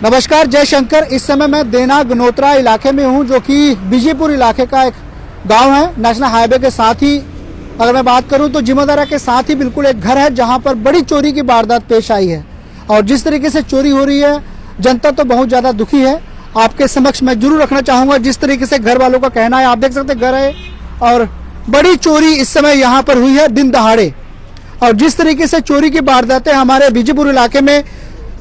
नमस्कार, जय शंकर। इस समय मैं देना गनोत्रा इलाके में हूं, जो कि बीजेपुर इलाके का एक गांव है। नेशनल हाईवे के साथ ही अगर मैं बात करूं तो जिमोदारा के साथ ही बिल्कुल एक घर है जहां पर बड़ी चोरी की वारदात पेश आई है। और जिस तरीके से चोरी हो रही है, जनता तो बहुत ज़्यादा दुखी है। आपके समक्ष मैं जरूर रखना चाहूँगा जिस तरीके से घर वालों का कहना है। आप देख सकते हैं घर है और बड़ी चोरी इस समय यहाँ पर हुई है दिन दहाड़े। और जिस तरीके से चोरी की वारदातें हमारे बीजेपुर इलाके में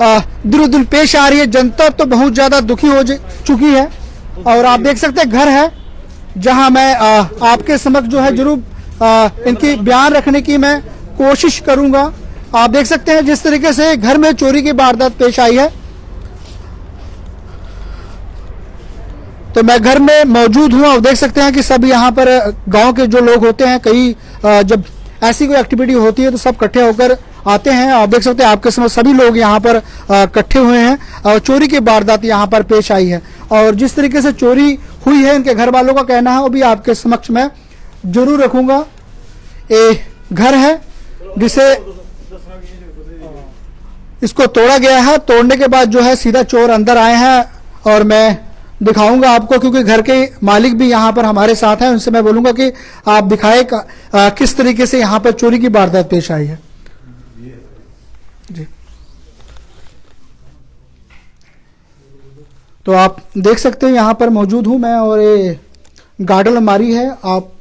दिन दिन पेश आ रही है, जनता तो बहुत ज़्यादा दुखी हो चुकी है। और आप देख सकते हैं घर है जहां मैं आपके समक्ष जो है जरूर इनकी बयान रखने की मैं कोशिश करूंगा। आप देख सकते हैं जिस तरीके से घर में चोरी की वारदात पेश आई है। तो मैं घर में मौजूद हूं। आप देख सकते हैं कि सब यहाँ पर गांव के जो लोग होते हैं, कई जब ऐसी कोई एक्टिविटी होती है तो सब इकट्ठे होकर आते हैं। आप देख सकते हैं आपके समझ सभी लोग यहाँ पर इकट्ठे हुए हैं और चोरी की वारदात यहाँ पर पेश आई है। और जिस तरीके से चोरी हुई है, इनके घर वालों का कहना है, वो भी आपके समक्ष में जरूर रखूंगा। ये घर है जिसे इसको तोड़ा गया है। तोड़ने के बाद जो है सीधा चोर अंदर आए हैं और मैं दिखाऊंगा आपको, क्योंकि घर के मालिक भी यहाँ पर हमारे साथ हैं। उनसे मैं बोलूंगा कि आप दिखाए किस तरीके से यहाँ पर चोरी की वारदात पेश आई है। जी, तो आप देख सकते हैं यहाँ पर मौजूद हूँ मैं और ये गार्डन अलमारी है। आप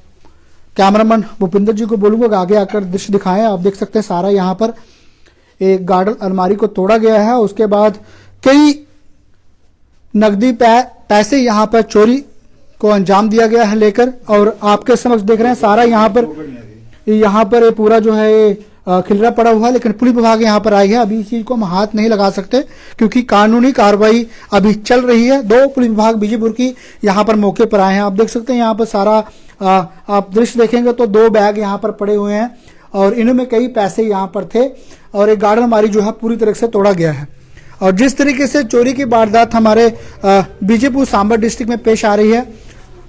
कैमरामैन भूपिंदर जी को बोलूंगा कि आगे आकर दृश्य दिखाएं। आप देख सकते हैं सारा यहाँ पर एक गार्डन अलमारी को तोड़ा गया है। उसके बाद कई नकदी पैसे यहाँ पर चोरी को अंजाम दिया गया है लेकर। और आपके समक्ष देख रहे हैं सारा यहाँ पर ये पूरा जो है ये खिलरा पड़ा हुआ है। लेकिन पुलिस विभाग यहाँ पर आई है। अभी इस चीज को हम हाथ नहीं लगा सकते क्योंकि कानूनी कार्रवाई अभी चल रही है। 2 पुलिस विभाग बीजेपुर की यहाँ पर मौके पर आए हैं। आप देख सकते हैं यहाँ पर सारा आप दृश्य देखेंगे तो 2 बैग यहाँ पर पड़े हुए हैं और इनमें कई पैसे यहाँ पर थे। और एक गार्डन अलमारी जो है पूरी तरह से तोड़ा गया है। और जिस तरीके से चोरी की वारदात हमारे बीजेपुर सांबा डिस्ट्रिक्ट में पेश आ रही है,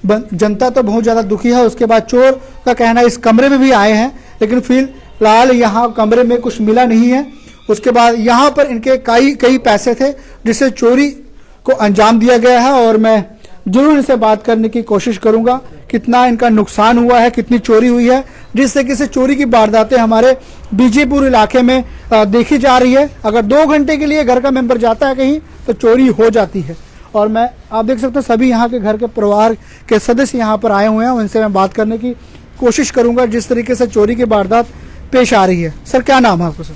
जनता तो बहुत ज्यादा दुखी है। उसके बाद चोर का कहना है इस कमरे में भी आए हैं, लेकिन फिलहाल यहाँ कमरे में कुछ मिला नहीं है। उसके बाद यहाँ पर इनके कई पैसे थे जिससे चोरी को अंजाम दिया गया है। और मैं जरूर इनसे बात करने की कोशिश करूंगा कितना इनका नुकसान हुआ है, कितनी चोरी हुई है। जिस तरीके से चोरी की वारदातें हमारे बीजेपुर इलाके में देखी जा रही है। अगर 2 घंटे के लिए घर का मेंबर जाता है कहीं तो चोरी हो जाती है। और मैं आप देख सकते हैं सभी यहाँ के घर के परिवार के सदस्य यहाँ पर आए हुए हैं। उनसे मैं बात करने की कोशिश करूंगा जिस तरीके से चोरी की वारदात पेश आ रही है। सर, क्या नाम है आपका? सर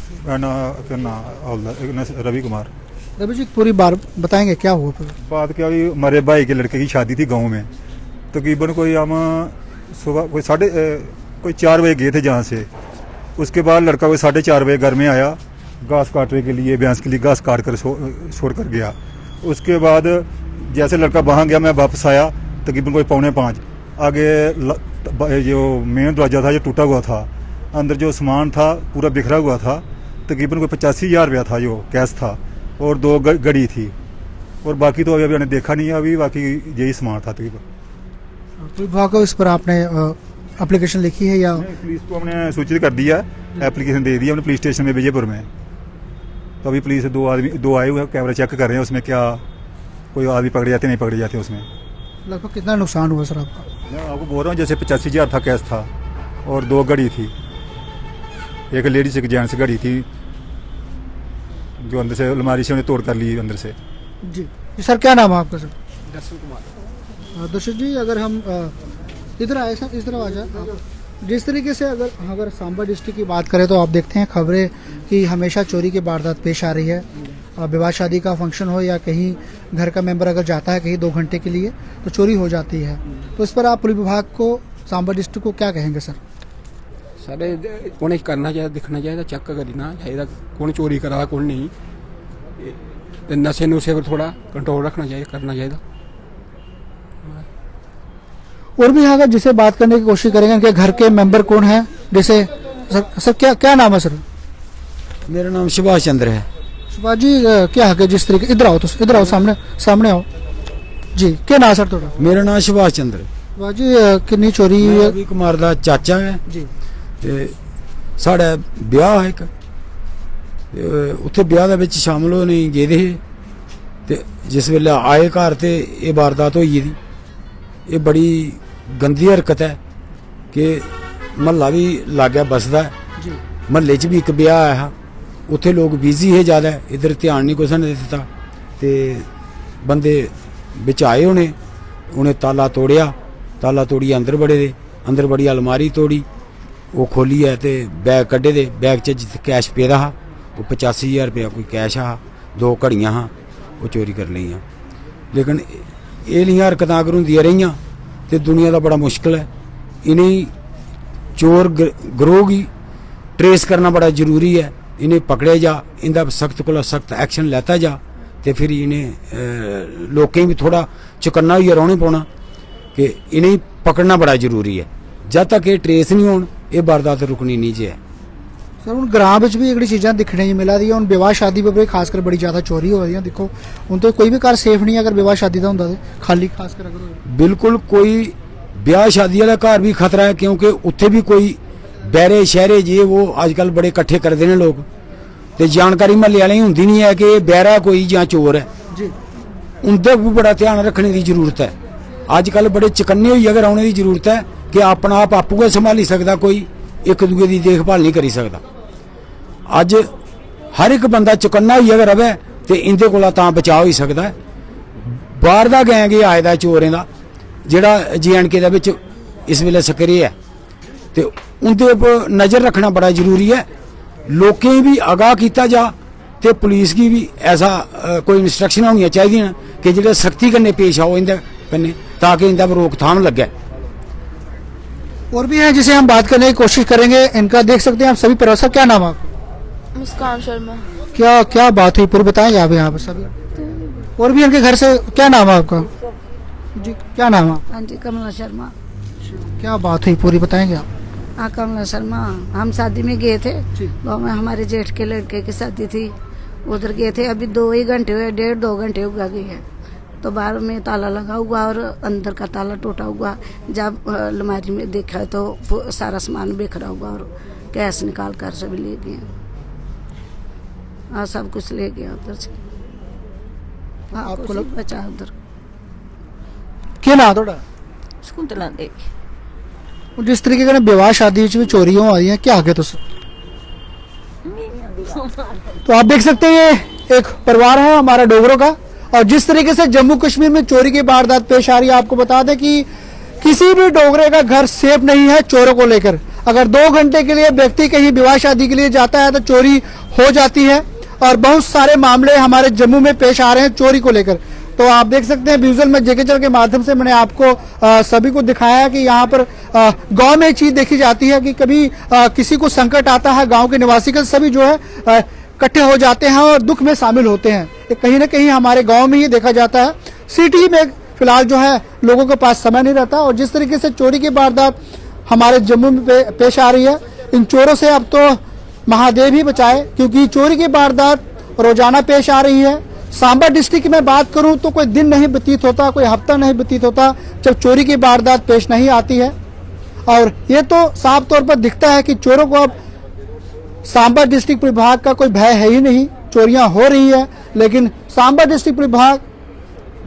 रवि कुमार। रवि जी, पूरी बार बताएंगे क्या हुआ? बात क्या हुई, हमारे भाई के लड़के की शादी थी गांव में। तकरीबन कोई हम सुबह कोई 4 बजे गए थे जहाँ से। उसके बाद लड़का कोई 4:30 बजे घर में आया, घास काटने के लिए, भैंस के लिए घास काट कर छोड़ कर गया। उसके बाद जैसे लड़का वहाँ गया, मैं वापस आया तकरीबन कोई 4:45। आगे जो मेन दरवाजा था जो टूटा हुआ था, अंदर जो सामान था पूरा बिखरा हुआ था। तकरीबन कोई 85,000 रुपया था जो कैश था और 2 घड़ी थी। और बाकी तो अभी हमने देखा नहीं है। अभी बाकी यही सामान था तकरीबन। विभाग को इस पर आपने एप्लीकेशन लिखी है या? पुलिस को हमने सूचित कर दिया, एप्लीकेशन दे दी हमने पुलिस स्टेशन में विजयपुर में। तो अभी पुलिस 2 आए हुए हैं, कैमरा चेक कर रहे हैं उसमें क्या कोई आदमी पकड़े जाते नहीं पकड़े जाते उसमें। लगभग कितना नुकसान हुआ सर आपका? मैं आपको बोल रहा हूँ जैसे 85,000 था कैश था और 2 घड़ी थी, एक लेडीज एक जेंट्स घड़ी थी जो अंदर से अलमारी से उन्हें तोड़ कर ली अंदर से। जी सर, क्या नाम है आपका? सर दर्शन कुमार। दर्शक जी, अगर हम इधर आए सर, इस तरफ आ जाए। जिस तरीके से अगर सांबा डिस्ट्रिक्ट की बात करें तो आप देखते हैं खबरें कि हमेशा चोरी की वारदात पेश आ रही है। विवाह शादी का फंक्शन हो या कहीं घर का मेंबर अगर जाता है कहीं 2 घंटे के लिए तो चोरी हो जाती है। तो इस पर आप पुलिस विभाग को, सांबा डिस्ट्रिक्ट को क्या कहेंगे सर? सारे कौन करना चाहिए, दिखना चाहिए, चेक करना चाहिए कौन चोरी करा कौन नहीं। नशे नुशे पर थोड़ा कंट्रोल रखना चाहिए, करना चाहिए। और भी यहाँ जिसे बात करने की कोशिश करेंगे इनके घर के मेंबर कौन है। जैसे सर क्या नाम है सर? मेरा नाम सुभाष चंद्र है। सुभाष जी, क्या है जिस तरीके इधर आओ, सामने आओ जी। क्या नाम सर थोड़ा? मेरा नाम सुभाष चंद्र। सुभाष जी, कितनी चोरी हुई है? रवि कुमार दा चाचा है जी। ते साढ़े ब्याह है एक, उत्थे ब्याह दे विच शामिल होने गेदे हे ते जिस वेले आए घर ते ये वारदात होई गेदी। ये बड़ी गंदी हरकत है कि म्हल्ला भी लागै बसदा है, म्हल्ले च भी एक ब्याह आया हा, उत्थे लोग बिजी है ज़्यादा, इधर ध्यान नहीं कुसै ने दित्ता ते बंदे बिच आए उ'नें ताला तोड़िया, ताला तोड़ियै अंदर बड़े दे, अंदर बड़ी अलमारी तोड़ी, वो खोलियै ते बैग कड्ढे दे, बैग च जित्थे कैश पेदा हा वो 85,000 रुपया कोई कैश हा, 2 घड़ियां हा, वो चोरी कर लेइयां। लेकिन एह् नेहियां हरकतां अगर होंदियां रेहियां ते दुनिया दा बड़ा मुश्किल है। इ'नें चोर गिरोह गी ट्रेस करना बड़ा जरूरी है, इन्हें पकड़े जा, इंदा सख्त कोला सख्त एक्शन लैता जा ते फिर इन्हें लोकें भी थोड़ा चौकन्ना होइयै रौह्ने पौना कि इन्हें पकड़ना बड़ा जरूरी है। जद तक ये ट्रेस नहीं होन ये वारदात रुकनी नहीं जे। सर हूँ ग्रां बिच भी एह्कड़ी चीज़ां दिक्खने गी मिला दियां, हूँ विवाह शादी पर खासकर बड़ी ज़्यादा चोरी हो रही है। देखो हूँ तो कोई भी घर सेफ नहीं है अगर विवाह शादी का होंदा ते, खाली खासकर अगर होए। बिल्कुल कोई ब्याह शादी वाला घर भी खतरा है, क्योंकि उत्थे भी कोई बैरे शहरे जे वो अजकल बड़े कट्ठे करते हैं लोग, तो जानकारी महल्ले वाले होंदी नहीं है कि बैरा कोई या चोर है जी। उनका भी बड़ा ध्यान रखने की जरूरत है। अजकल बड़े चकन्ने होइयै अगर रौहने की जरूरत है कि अपना आप आपू गै संभाली सकदा, कोई एक दूए की देखभाल नहीं करी सकदा। अज हर एक बंदा चौकन्ना होइयै अगर रवै तो इंदे कोला तां बचाव होई सकदा है। बाहर दा गैंग आए दा चोरें दा जिहड़ा JNK दे विच इस वेले सक्रिय है, तो उनके उपर नज़र रखना बड़ा जरूरी है। लोकें भी आगाह किया जा तो पुलिस की भी ऐसा कोई इंस्ट्रक्शन होनी चाहिए कि जो सख्ती कन्नै पेश आओ इनके कन्नै, ताकि इनका रोकथाम लगे। और भी हैं जिसे हम बात करने की कोशिश करेंगे, इनका देख सकते हैं आप सभी परिवार। क्या नाम है आपका? मुस्कान शर्मा। क्या बात हुई पूरी बताएंगे आप यहाँ पर सभी? और भी इनके घर से क्या नाम है आपका जी? क्या नाम है? हाँ जी, कमला शर्मा। क्या बात हुई पूरी बताएंगे आप? हाँ, कमला शर्मा। हम शादी में गए थे गाँव में, हमारे जेठ के लड़के की शादी थी, उधर गए थे। अभी 2 ही घंटे हुए, 1.5-2 घंटे हुआ गए हैं, तो बाहर में ताला लगा हुआ और अंदर का ताला टूटा हुआ। जब अलमारी में देखा तो सारा सामान बिखरा हुआ और कैश निकाल कर सभी ले गए। हाँ, सब कुछ ले गया उधर से। हाँ, आपको कुछ बचा उधर। क्या नाम थोड़ा? शकुंतला देवी। जिस तरीके का विवाह शादी भी चोरियां हो रही हैं, क्या आगे तो आप देख सकते हैं ये एक परिवार है हमारा डोगरों का, और जिस तरीके से जम्मू कश्मीर में चोरी की वारदात पेश आ रही है, आपको बता दें कि किसी भी डोगरे का घर सेफ नहीं है चोरों को लेकर। अगर 2 घंटे के लिए व्यक्ति कहीं विवाह शादी के लिए जाता है तो चोरी हो जाती है, और बहुत सारे मामले हमारे जम्मू में पेश आ रहे हैं चोरी को लेकर। तो आप देख सकते हैं विजुअल में जेकेचल के माध्यम से मैंने आपको सभी को दिखाया है कि यहाँ पर गांव में एक चीज देखी जाती है कि कभी किसी को संकट आता है, गांव के निवासी के सभी जो है इकट्ठे हो जाते हैं और दुख में शामिल होते हैं। ये कहीं ना कहीं हमारे गांव में ही देखा जाता है। सिटी में फिलहाल जो है लोगों के पास समय नहीं रहता, और जिस तरीके से चोरी की वारदात हमारे जम्मू में पेश आ रही है, इन चोरों से अब तो महादेव ही बचाए, क्योंकि चोरी की वारदात रोजाना पेश आ रही है। सांबा डिस्ट्रिक्ट में बात करूं तो कोई दिन नहीं व्यतीत होता, कोई हफ्ता नहीं व्यतीत होता जब चोरी की वारदात पेश नहीं आती है। और ये तो साफ तौर पर दिखता है कि चोरों को अब सांबा डिस्ट्रिक्ट विभाग का कोई भय है ही नहीं। चोरियां हो रही है, लेकिन सांबा डिस्ट्रिक्ट विभाग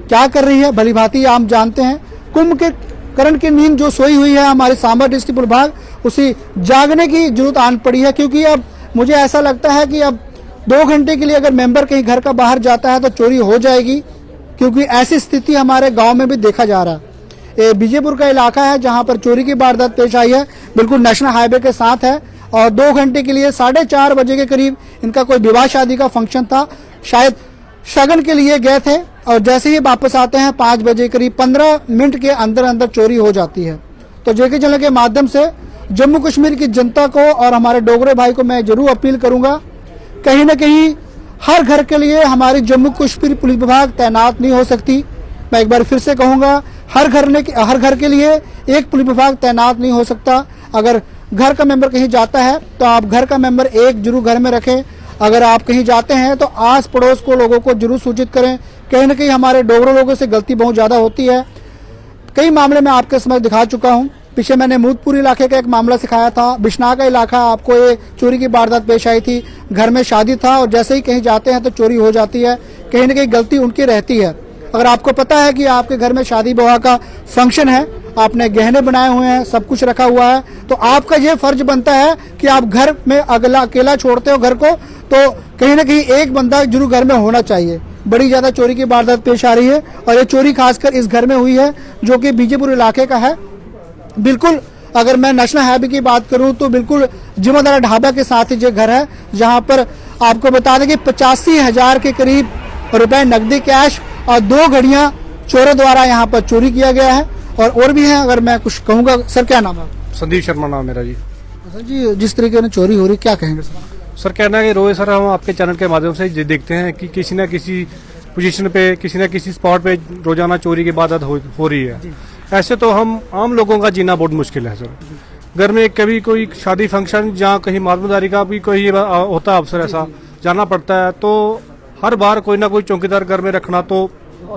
क्या कर रही है भली भांति हम जानते हैं। कुंभकर्ण की नींद जो सोई हुई है हमारे सांबा डिस्ट्रिक्ट विभाग, उसी जागने की जरूरत आन पड़ी है, क्योंकि अब मुझे ऐसा लगता है कि अब 2 घंटे के लिए अगर मेंबर कहीं घर का बाहर जाता है तो चोरी हो जाएगी, क्योंकि ऐसी स्थिति हमारे गांव में भी देखा जा रहा है। ये बीजेपुर का इलाका है जहां पर चोरी की वारदात पेश आई है, बिल्कुल नेशनल हाईवे के साथ है, और 2 घंटे के लिए 4:30 बजे के करीब इनका कोई विवाह शादी का फंक्शन था, शायद शगन के लिए गए थे, और जैसे ही वापस आते हैं 5 बजे करीब 15 मिनट के अंदर अंदर चोरी हो जाती है। तो जेके चैनल के माध्यम से जम्मू कश्मीर की जनता को और हमारे डोगरे भाई को मैं जरूर अपील करूंगा, कहीं ना कहीं हर घर के लिए हमारी जम्मू कश्मीर पुलिस विभाग तैनात नहीं हो सकती। मैं एक बार फिर से कहूंगा, हर घर के लिए एक पुलिस विभाग तैनात नहीं हो सकता। अगर घर का मेंबर कहीं जाता है तो आप घर का मेंबर एक जरूर घर में रखें। अगर आप कहीं जाते हैं तो आस पड़ोस को लोगों को जरूर सूचित करें। कहीं ना कहीं हमारे डोगरों लोगों से गलती बहुत ज़्यादा होती है। कई मामले मैं आपके समझ दिखा चुका हूँ। पीछे मैंने मूदपुर इलाके का एक मामला सिखाया था, बिश्नाह का इलाका आपको ये चोरी की वारदात पेश आई थी। घर में शादी था और जैसे ही कहीं जाते हैं तो चोरी हो जाती है। कहीं ना कहीं गलती उनकी रहती है। अगर आपको पता है कि आपके घर में शादी विवाह का फंक्शन है, आपने गहने बनाए हुए हैं, सब कुछ रखा हुआ है, तो आपका ये फर्ज बनता है कि आप घर में अकेला छोड़ते हो घर को, तो कहीं ना कहीं एक बंदा जरूर घर में होना चाहिए। बड़ी ज्यादा चोरी की वारदात पेश आ रही है और ये चोरी खासकर इस घर में हुई है जो कि बीजेपुर इलाके का है। बिल्कुल अगर मैं नेशनल हाईवे की बात करूं तो बिल्कुल जिम्मेदार ढाबा के साथ ही ये घर है, जहां पर आपको बता दें कि 85,000 के करीब रुपए नकदी कैश और 2 घड़ियां चोरों द्वारा यहां पर चोरी किया गया है। और भी है, अगर मैं कुछ कहूंगा। सर क्या नाम है? संदीप शर्मा नाम मेरा जी। सर जी, जिस तरीके से चोरी हो रही, क्या कहेंगे सर? सर कहना है कि रोज सर हम आपके चैनल के माध्यम से ये देखते हैं कि किसी न किसी पोजीशन पे, किसी न किसी स्पॉट पे रोजाना चोरी की वारदात हो रही है। ऐसे तो हम आम लोगों का जीना बहुत मुश्किल है सर। घर में कभी कोई शादी फंक्शन जहाँ कहीं मालूमदारी का भी कोई होता है अवसर, ऐसा जाना पड़ता है, तो हर बार कोई ना कोई चौकीदार घर में रखना तो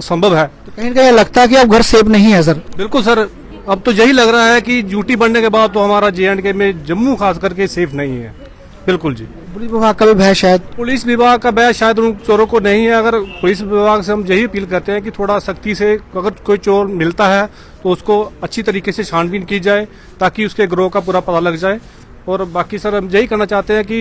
संभव है। तो कहीं ना कहीं लगता है कि अब घर सेफ नहीं है सर। बिल्कुल सर, अब तो यही लग रहा है कि ड्यूटी बढ़ने के बाद तो हमारा J&K में जम्मू खास करके सेफ नहीं है। बिल्कुल जी। पुलिस विभाग का भी भय शायद? पुलिस विभाग का भय शायद उन चोरों को नहीं है। अगर पुलिस विभाग से हम यही अपील करते हैं कि थोड़ा सख्ती से अगर कोई चोर मिलता है तो उसको अच्छी तरीके से छानबीन की जाए ताकि उसके गिरोह का पूरा पता लग जाए। और बाकी सर हम यही कहना चाहते हैं कि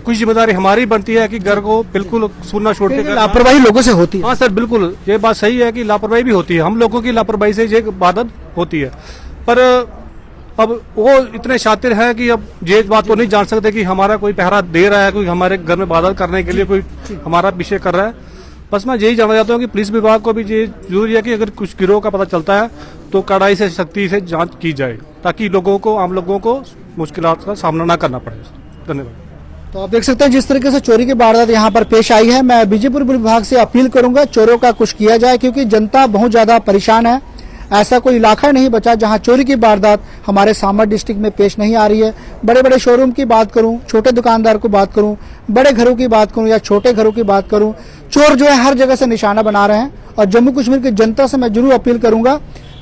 कुछ जिम्मेदारी हमारी बनती है कि घर को बिल्कुल सूना छोड़ के। लापरवाही लोगों से होती है। हाँ सर बिल्कुल, ये बात सही है कि लापरवाही भी होती है, हम लोगों की लापरवाही से ये बात होती है। पर अब वो इतने शातिर हैं कि अब ये बात तो नहीं जान सकते कि हमारा कोई पहरा दे रहा है, कोई हमारे घर में बादल करने के लिए कोई हमारा पीछे कर रहा है। बस मैं यही जानना चाहता हूँ कि पुलिस विभाग को भी ये जरूरी है कि अगर कुछ गिरोह का पता चलता है तो कड़ाई से सख्ती से जांच की जाए ताकि लोगों को, आम लोगों को मुश्किलात का सामना ना करना पड़े। धन्यवाद। तो आप देख सकते हैं जिस तरीके से चोरी की वारदात यहाँ पर पेश आई है। मैं बीजेपुर विभाग से अपील करूंगा चोरों का कुछ किया जाए, क्योंकि जनता बहुत ज्यादा परेशान है। ऐसा कोई इलाका नहीं बचा जहां चोरी की वारदात हमारे सामर डिस्ट्रिक्ट में पेश नहीं आ रही है। बड़े बड़े शोरूम की बात करूं, छोटे दुकानदार को बात करूं, बड़े घरों की बात करूं या छोटे घरों की बात करूं, चोर जो है हर जगह से निशाना बना रहे हैं। और जम्मू कश्मीर की जनता से मैं जरूर अपील करूंगा,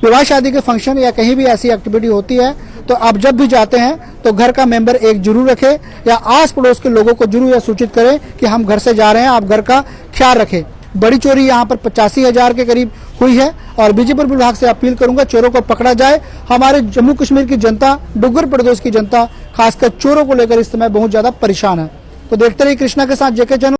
विवाह शादी के फंक्शन या कहीं भी ऐसी एक्टिविटी होती है तो आप जब भी जाते हैं तो घर का मेंबर एक जरूर रखे या आस पड़ोस के लोगों को जरूर यह सूचित करें कि हम घर से जा रहे हैं, आप घर का ख्याल रखें। बड़ी चोरी यहाँ पर 85,000 के करीब हुई है और बीजेपुर विभाग से अपील करूंगा चोरों को पकड़ा जाए। हमारे जम्मू कश्मीर की जनता, डुग्गर प्रदेश की जनता खासकर चोरों को लेकर इस समय बहुत ज्यादा परेशान है। तो देखते रहिए कृष्णा के साथ जेके चैनल।